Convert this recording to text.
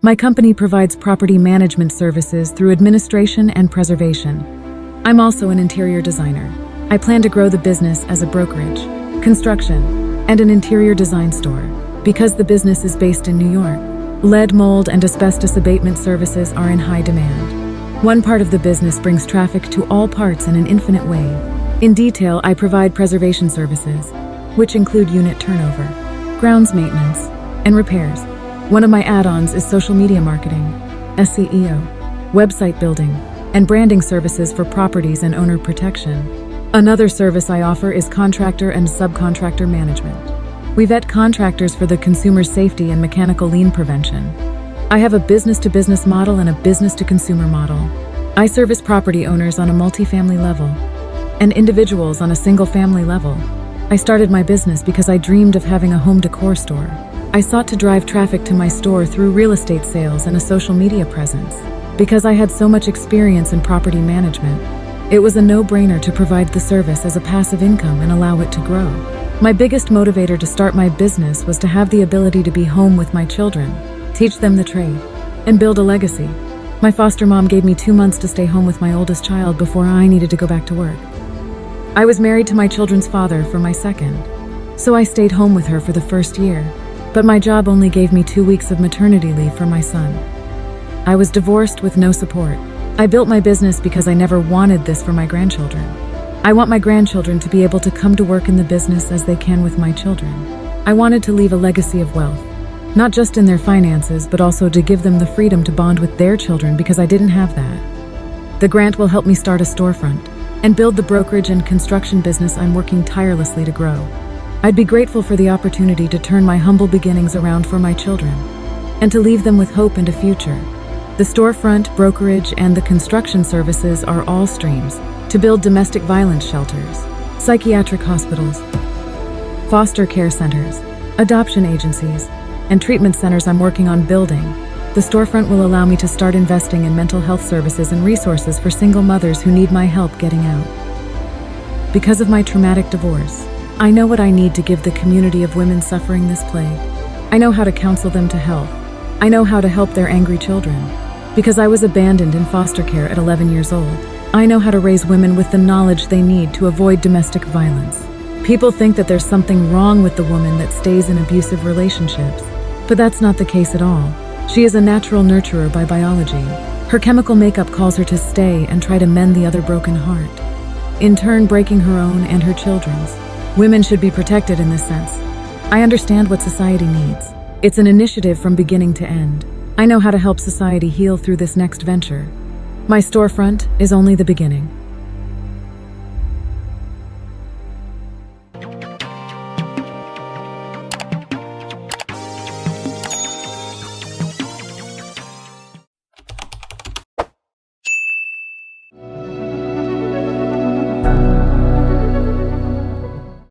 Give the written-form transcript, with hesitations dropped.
My company provides property management services through administration and preservation. I'm also an interior designer. I plan to grow the business as a brokerage, construction, and an interior design store. Because the business is based in New York, lead, mold, and asbestos abatement services are in high demand. One part of the business brings traffic to all parts in an infinite way. In detail, I provide preservation services, which include unit turnover, grounds maintenance, and repairs. One of my add-ons is social media marketing, SEO, website building, and branding services for properties and owner protection. Another service I offer is contractor and subcontractor management. We vet contractors for the consumer safety and mechanical lien prevention. I have a business-to-business model and a business-to-consumer model. I service property owners on a multifamily level and individuals on a single-family level. I started my business because I dreamed of having a home decor store. I sought to drive traffic to my store through real estate sales and a social media presence. Because I had so much experience in property management, it was a no-brainer to provide the service as a passive income and allow it to grow. My biggest motivator to start my business was to have the ability to be home with my children, teach them the trade, and build a legacy. My foster mom gave me 2 months to stay home with my oldest child before I needed to go back to work. I was married to my children's father for my second, so I stayed home with her for the first year, but my job only gave me 2 weeks of maternity leave for my son. I was divorced with no support. I built my business because I never wanted this for my grandchildren. I want my grandchildren to be able to come to work in the business as they can with my children. I wanted to leave a legacy of wealth, not just in their finances, but also to give them the freedom to bond with their children because I didn't have that. The grant will help me start a storefront and build the brokerage and construction business I'm working tirelessly to grow. I'd be grateful for the opportunity to turn my humble beginnings around for my children and to leave them with hope and a future. The storefront, brokerage, and the construction services are all streams to build domestic violence shelters, psychiatric hospitals, foster care centers, adoption agencies, and treatment centers I'm working on building. The storefront will allow me to start investing in mental health services and resources for single mothers who need my help getting out. Because of my traumatic divorce, I know what I need to give the community of women suffering this plague. I know how to counsel them to health. I know how to help their angry children. Because I was abandoned in foster care at 11 years old, I know how to raise women with the knowledge they need to avoid domestic violence. People think that there's something wrong with the woman that stays in abusive relationships, but that's not the case at all. She is a natural nurturer by biology. Her chemical makeup calls her to stay and try to mend the other broken heart, in turn breaking her own and her children's. Women should be protected in this sense. I understand what society needs. It's an initiative from beginning to end. I know how to help society heal through this next venture. My storefront is only the beginning.